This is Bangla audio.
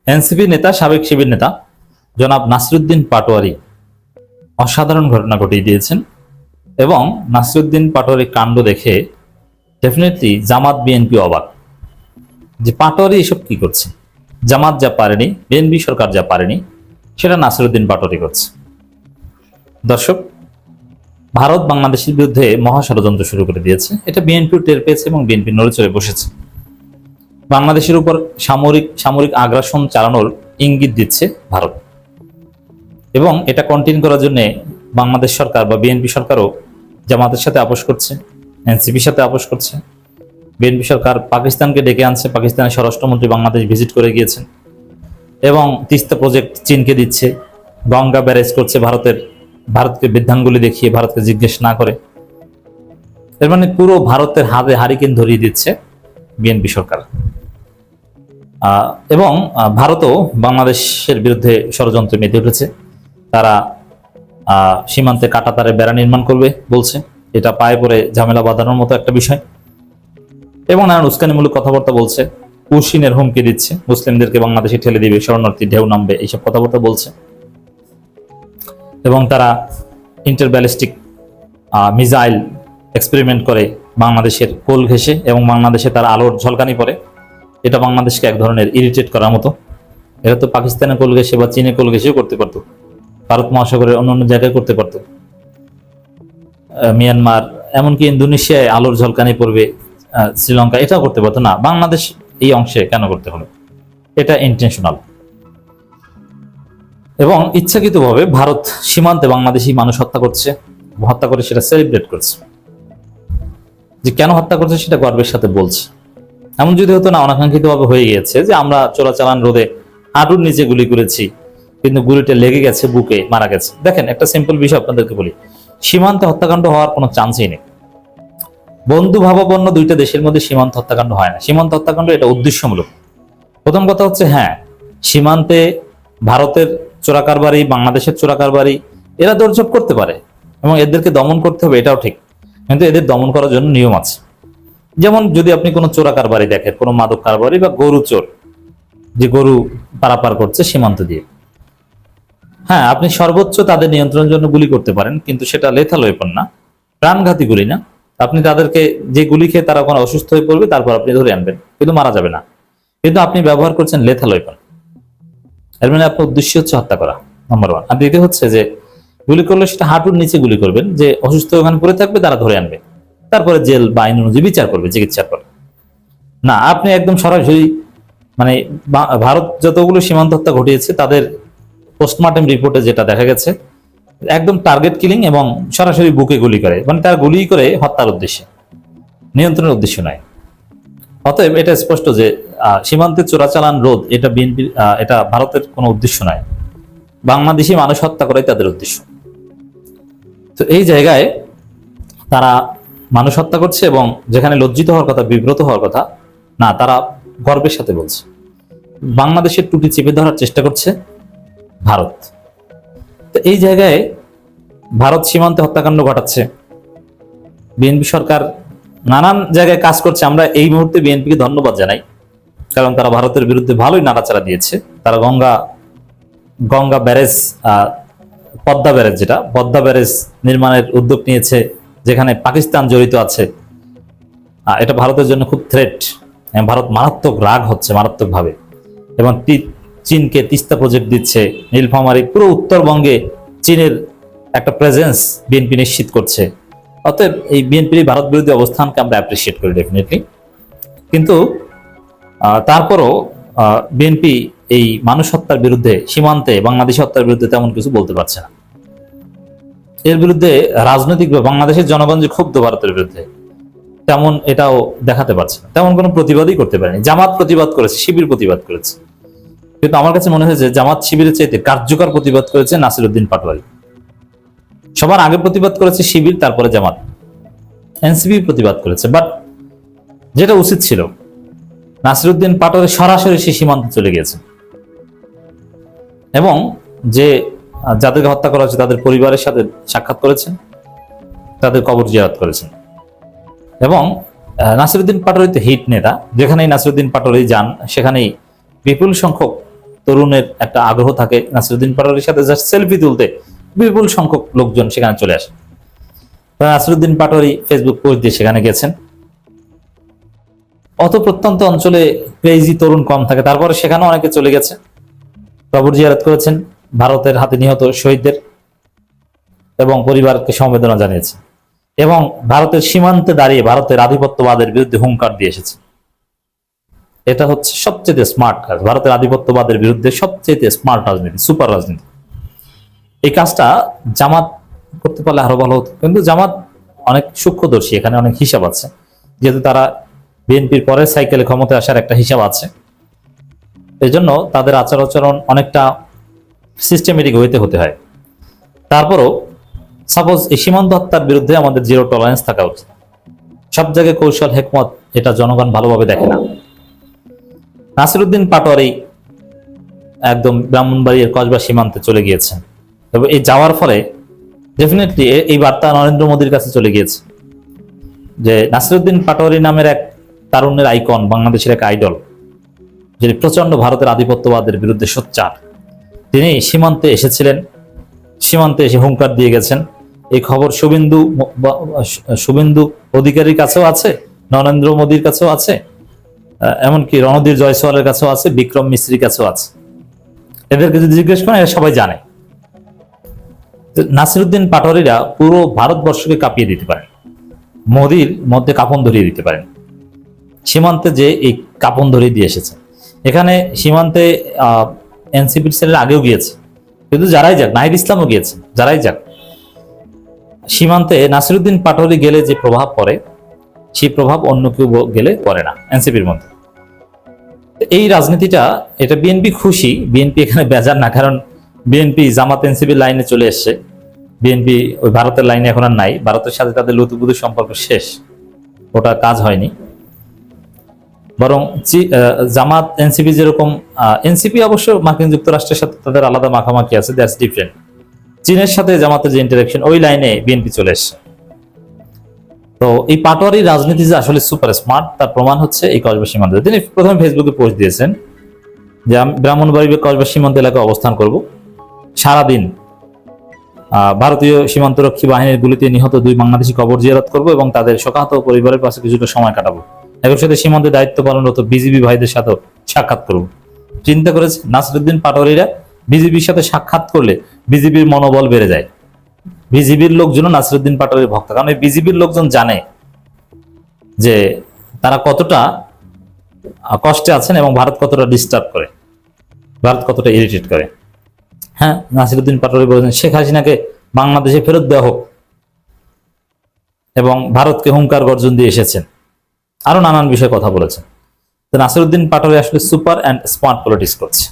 এনসিপি নেতা, সাবেক শিবির নেতা জনাব নাসিরউদ্দিন পাটোয়ারি অসাধারণ ঘটনা ঘটিয়ে দিয়েছেন এবং নাসিরউদ্দিন পাটোয়ারি কাণ্ড দেখে ডেফিনেটলি জামাত বিএনপি অবাক যে পাটোয়ারি এসব কি করছে। জামাত যা পারেনি, বিএনপি সরকার যা পারেনি, সেটা নাসিরউদ্দিন পাটোয়ারি করছে। দর্শক, ভারত বাংলাদেশের বিরুদ্ধে মহা ষড়যন্ত্র শুরু করে দিয়েছে। এটা বিএনপি টের পেয়েছে এবং বিএনপি নড়ে চড়ে বসেছে। বাংলাদেশের উপর সামরিক আগ্রাসন চালানোর ইঙ্গিত দিচ্ছে ভারত এবং এটা কন্টিনিউ করার জন্য বাংলাদেশ সরকার বা বিএনপি সরকারও জামাতের সাথে আপোষ করছে, এনসিপির সাথে আপোষ করছে। বিএনপি সরকার পাকিস্তানকে ডেকে আনছে, পাকিস্তানের স্বরাষ্ট্রমন্ত্রী বাংলাদেশ ভিজিট করে গিয়েছেন এবং তিস্তা প্রজেক্ট চীনকে দিচ্ছে, গঙ্গা ব্যারেজ করছে ভারতকে বৃদ্ধাঙ্গুলি দেখিয়ে, ভারতকে জিজ্ঞেস না করে। এর মানে পুরো ভারতের হাতে হারিকেন ধরিয়ে দিচ্ছে বিএনপি সরকার। এবং ভারতও বাংলাদেশের বিরুদ্ধে ষড়যন্ত্রে মেতে উঠেছে। তারা সীমান্তে কাঁটাতারে বেড়া নির্মাণ করবে বলছে, এটা পায়ে পড়ে ঝামেলা বাঁধানোর মতো একটা বিষয়। এবং নানান উস্কানিমূলক কথাবার্তা বলছে, উশিনের হুমকি দিচ্ছে, মুসলিমদেরকে বাংলাদেশে ঠেলে দিবে, শরণার্থী ঢেউ নামবে, এইসব কথাবার্তা বলছে। এবং তারা ইন্টারব্যালিস্টিক মিসাইল এক্সপেরিমেন্ট করে বাংলাদেশের কোল ঘেঁষে এবং বাংলাদেশে তার আলোর ঝলকানি পড়ে। এটা বাংলাদেশকে এক ধরনের ইরিটেট করার মতো। এটা তো পাকিস্তানের কোল ঘেঁষে বা চীনের কোল ঘেঁষেও করতে পারতো, ভারত মহাসাগরের অন্যান্য জায়গায় করতে পারতো, মিয়ানমার, এমনকি ইন্দোনেশিয়ায় আলোর ঝলকানি পড়বে, শ্রীলঙ্কা, এটাও করতে পারতো না। বাংলাদেশ এই অংশে কেন করতে হলো? এটা ইন্টেনশনাল এবং ইচ্ছাকৃতভাবে ভারত সীমান্তে বাংলাদেশি মানুষ হত্যা করে সেটা সেলিব্রেট করছে। যে কেন হত্যা করছে সেটা গর্বের সাথে বলছে। এমন যদি হতো না, অনাকাঙ্ক্ষিতভাবে হয়ে গিয়েছে যে আমরা চোরাচালান রোধে হাঁটুর নিচে গুলি করেছি, কিন্তু গুলিটা লেগে গেছে বুকে, মারা গেছে। দেখেন, একটা সিম্পল বিষয় আপনাদেরকে বলি, সীমান্তে হত্যাকাণ্ড হওয়ার কোনো চান্সই নেই। বন্ধু ভাবাপন্ন দুইটা দেশের মধ্যে সীমান্ত হত্যাকাণ্ড হয় না। সীমান্ত হত্যাকাণ্ড এটা উদ্দেশ্যমূলক। প্রথম কথা হচ্ছে, হ্যাঁ, সীমান্তে ভারতের চোরাকারবারি, বাংলাদেশের চোরাকারবারি, এরা দৌড়ঝাঁপ করতে পারে এবং এদেরকে দমন করতে হবে, এটাও ঠিক। কিন্তু এদের দমন করার জন্য নিয়ম আছে। যেমন যদি আপনি কোনো চোরাকারবারি দেখেন, কোনো মাদক কারবারি বা গরু চোর, যে গরু পারাপার করছে সীমান্ত দিয়ে, হ্যাঁ, আপনি সর্বোচ্চ তাদের নিয়ন্ত্রণের জন্য গুলি করতে পারেন, কিন্তু সেটা লেথাল ওয়েপন না, প্রাণঘাতী গুলি না। আপনি তাদেরকে যে গুলি খেয়ে তারা ওখানে অসুস্থ হয়ে পড়বে, তারপর আপনি ধরে আনবেন, কিন্তু মারা যাবে না। কিন্তু আপনি ব্যবহার করছেন লেথাল ওয়েপন। এর মানে আপনার উদ্দেশ্য হচ্ছে হত্যা করা, নাম্বার ওয়ান। আর দ্বিতীয় হচ্ছে যে গুলি করলে সেটা হাঁটুর নিচে গুলি করবেন, যে অসুস্থ ওখানে পড়ে থাকবে, তারা ধরে আনবে, তারপরে জেল বা আইন অনুযায়ী বিচার করবে, চিকিৎসার পর। না, আপনি একদম সরাসরি, মানে ভারত যতগুলো সীমান্ত হত্যা ঘটিয়েছে তাদের পোস্টমর্টেম রিপোর্টে যেটা দেখা গেছে, একদম টার্গেট কিলিং এবং সরাসরি বুকে গুলি করে, মানে তার গুলি করে হত্যার উদ্দেশ্যে, নিয়ন্ত্রণের উদ্দেশ্য নয়। অতএব এটা স্পষ্ট যে সীমান্তে চোরাচালান রোধ এটা বিএনপি, এটা ভারতের কোনো উদ্দেশ্য নয়, বাংলাদেশি মানুষ হত্যা করাই তাদের উদ্দেশ্য। তো এই জায়গায় তারা মানুষ হত্যা করছে এবং যেখানে লজ্জিত হওয়ার কথা, বিব্রত হওয়ার কথা, না, তারা গর্বের সাথে বলছে। বাংলাদেশের টুটি চেপে ধরার চেষ্টা করছে ভারত। তো এই জায়গায় ভারত সীমান্তে হত্যাকাণ্ড ঘটাচ্ছে, বিএনপি সরকার নানান জায়গায় কাজ করছে। আমরা এই মুহূর্তে বিএনপিকে ধন্যবাদ জানাই, কারণ তারা ভারতের বিরুদ্ধে ভালোই নাড়াচাড়া দিয়েছে। তারা গঙ্গা ব্যারেজ, পদ্মা ব্যারেজ, যেটা পদ্মা ব্যারেজ নির্মাণের উদ্যোগ নিয়েছে, যেখানে পাকিস্তান জড়িত আছে। এটা ভারতের জন্য খুব থ্রেট। ভারত মারাত্মক রাগ হচ্ছে, মারাত্মকভাবে। এবং চীনকে তিস্তা প্রজেক্ট দিচ্ছে, নীলফামারী, পুরো উত্তরবঙ্গে চীনের একটা প্রেজেন্স বিএনপি নিশ্চিত করছে। অতএব এই বিএনপির ভারত বিরোধী অবস্থানকে আমরা অ্যাপ্রিসিয়েট করি ডেফিনেটলি। কিন্তু তারপরও বিএনপি এই মানুষ হত্যার বিরুদ্ধে, সীমান্তে বাংলাদেশি হত্যার বিরুদ্ধে তেমন কিছু বলতে পারছে না। এর বিরুদ্ধে রাজনৈতিকভাবে বাংলাদেশের জনগণ যে ক্ষুব্ধ ভারতের বিরুদ্ধে, তেমন এটাও দেখাতে পারছে না, তেমন কোনো প্রতিবাদই করতে পারেনি। জামাত প্রতিবাদ করেছে, শিবির প্রতিবাদ করেছে, কিন্তু আমার কাছে মনে হয়েছে জামাত শিবিরের চাইতে কার্যকর প্রতিবাদ করেছে নাসিরউদ্দিন পাটোয়ারি। সবার আগে প্রতিবাদ করেছে শিবির, তারপরে জামাত, এনসিপি প্রতিবাদ করেছে। বাট যেটা উচিত ছিল, নাসিরউদ্দিন পাটোয়ারি সরাসরি সে সীমান্তে চলে গিয়েছে এবং যাদেরকে হত্যা করা হয়েছে তাদের পরিবারের সাথে সাক্ষাৎ করেছেন, তাদের কবর জিয়ারত করেছেন। এবং নাসিরউদ্দিন পাটোয়ারি তো হিট নেতা, যেখানেই নাসিরউদ্দিন পাটোয়ারি যান সেখানেই বিপুল সংখ্যক তরুণের একটা আগ্রহ থাকে নাসিরুদ্দিন পাটোয়ারির সাথে জাস্ট সেলফি তুলতে, বিপুল সংখ্যক লোকজন সেখানে চলে আসে। নাসিরুদ্দিন পাটোয়ারি ফেসবুক পোস্ট দিয়ে সেখানে গেছেন। অত প্রত্যন্ত অঞ্চলে ক্রেজি তরুণ কম থাকে, তারপরে সেখানে অনেকে চলে গেছে, কবর জিয়ারত করেছেন, ভারতের হাতে নিহত শহীদদের এবং পরিবারকে সমবেদনা জানিয়েছে, এবং ভারতের সীমান্তে দাঁড়িয়ে ভারতের আধিপত্যবাদের বিরুদ্ধে হুঙ্কার দিয়ে এসেছে। এটা হচ্ছে সবচেয়ে স্মার্ট কাজ, ভারতের আধিপত্যবাদের বিরুদ্ধে সবচেয়ে স্মার্ট রাজনীতি, সুপার রাজনীতি। এই কাজটা জামাত করতে পারলে আরো ভালো হতো, কিন্তু জামাত অনেক সূক্ষ্মদর্শী, এখানে অনেক হিসাব আছে, যেহেতু তারা বিএনপির পরের সাইকেলে ক্ষমতায় আসার একটা হিসাব আছে, এই জন্য তাদের আচার আচরণ অনেকটা সিস্টেমেটিক হতে হয়। তারপরও সাপোজ এই সীমান্ত হত্যার বিরুদ্ধে আমাদের জিরো টলারেন্স থাকা উচিত। সব জায়গায় কৌশল হেকমত এটা জনগণ ভালোভাবে দেখে না। নাসিরুদ্দিন পাটোয়ারি একদম ব্রাহ্মণবাড়িয়ার কসবা সীমান্তে চলে গিয়েছেন, এবং এই যাওয়ার ফলে ডেফিনেটলি এই বার্তা নরেন্দ্র মোদীর কাছে চলে গিয়েছে যে নাসিরুদ্দিন পাটোয়ারি নামের এক তারুণ্যের আইকন, বাংলাদেশের এক আইডল, যিনি প্রচন্ড ভারতের আধিপত্যবাদের বিরুদ্ধে সোচ্চার, তিনি সীমান্তে এসেছিলেন, সীমান্তে এসে হুঙ্কার দিয়ে গেছেন। এই খবর শুভেন্দু অধিকারীর কাছেও আছে, নরেন্দ্র মোদীর কাছেও আছে, এমনকি রণধীর জয়সওয়ালের কাছেও আছে, বিক্রম মিস্ত্রির কাছেও আছে। এদেরকে যদি জিজ্ঞেস করেন এরা সবাই জানে। নাসিরুদ্দিন পাটোয়ারিরা পুরো ভারতবর্ষকে কাঁপিয়ে দিতে পারেন, মোদীর মধ্যে কাঁপন ধরিয়ে দিতে পারেন। সীমান্তে যে এই কাঁপন ধরিয়ে দিয়ে এসেছে, এখানে সীমান্তে এনসিপির ছেলেরা আগেও গিয়েছে, কিন্তু যারাই যাক, নাহিদ ইসলামও গিয়েছে, যারাই যাক, সীমান্তে নাসিরুদ্দিন পাটোয়ারি গেলে যে প্রভাব পড়ে, সেই প্রভাব অন্য কেউ গেলে পড়ে না এনসিপির মধ্যে। এই রাজনীতিটা, এটা বিএনপি খুশি, বিএনপি এখানে বেজার না, কারণ বিএনপি জামাত এনসিপির লাইনে চলে এসছে, বিএনপি ওই ভারতের লাইনে এখন আর নাই, ভারতের সাথে তাদের লুতুপুতু সম্পর্ক শেষ, ওটা কাজ হয়নি। বরং জামাত এনসিপি যেরকম, এনসিপি অবশ্য মার্কিন যুক্তরাষ্ট্রের সাথে তাদের আলাদা মাখামাখি আছে, দ্যাটস ডিফারেন্ট। চীনের সাথে জামাতের যে ইন্টারাকশন, ওই লাইনে বিএনপি চলে এসছে। তো এই পাটোয়ারি রাজনীতি যে আসলে সুপার স্মার্ট, তার প্রমাণ হচ্ছে এই কসবা সীমান্ত। তিনি প্রথমে ফেসবুকে পোস্ট দিয়েছেন যে আমি ব্রাহ্মণবাড়ি কসবা সীমান্ত এলাকায় অবস্থান করব, সারাদিন ভারতীয় সীমান্তরক্ষী বাহিনীর গুলিতে নিহত 2 বাংলাদেশি কবর জিয়ারত করব এবং তাদের শোকাহত পরিবারের পাশে কিছুটা সময় কাটাবো, একই সাথে সীমান্তে দায়িত্ব পালনরত বিজিবি ভাইদের সাথেও সাক্ষাৎ করব। চিন্তা করেছে নাসিরুদ্দিন পাটোয়ারিরা বিজিবির সাথে সাক্ষাৎ করলে বিজিবির মনোবল বেড়ে যায়, বিজিবির লোকজন নাসিরুদ্দিন পাটোয়ারির ভক্ত, কারণ এই বিজিবির লোকজন জানে যে তারা কতটা কষ্টে আছেন এবং ভারত কতটা ডিস্টার্ব করে, ভারত কতটা ইরিটেট করে। হ্যাঁ, নাসিরুদ্দিন পাটোয়ারি বলেছেন শেখ হাসিনাকে বাংলাদেশে ফেরত দেওয়া হোক, এবং ভারতকে হুঙ্কার গর্জন দিয়ে এসেছেন, আরো নানান বিষয়ে কথা বলেছেন। তো নাসিরুদ্দিন পাটোয়ারি আসলে সুপার অ্যান্ড স্মার্ট পলিটিক্স করছে।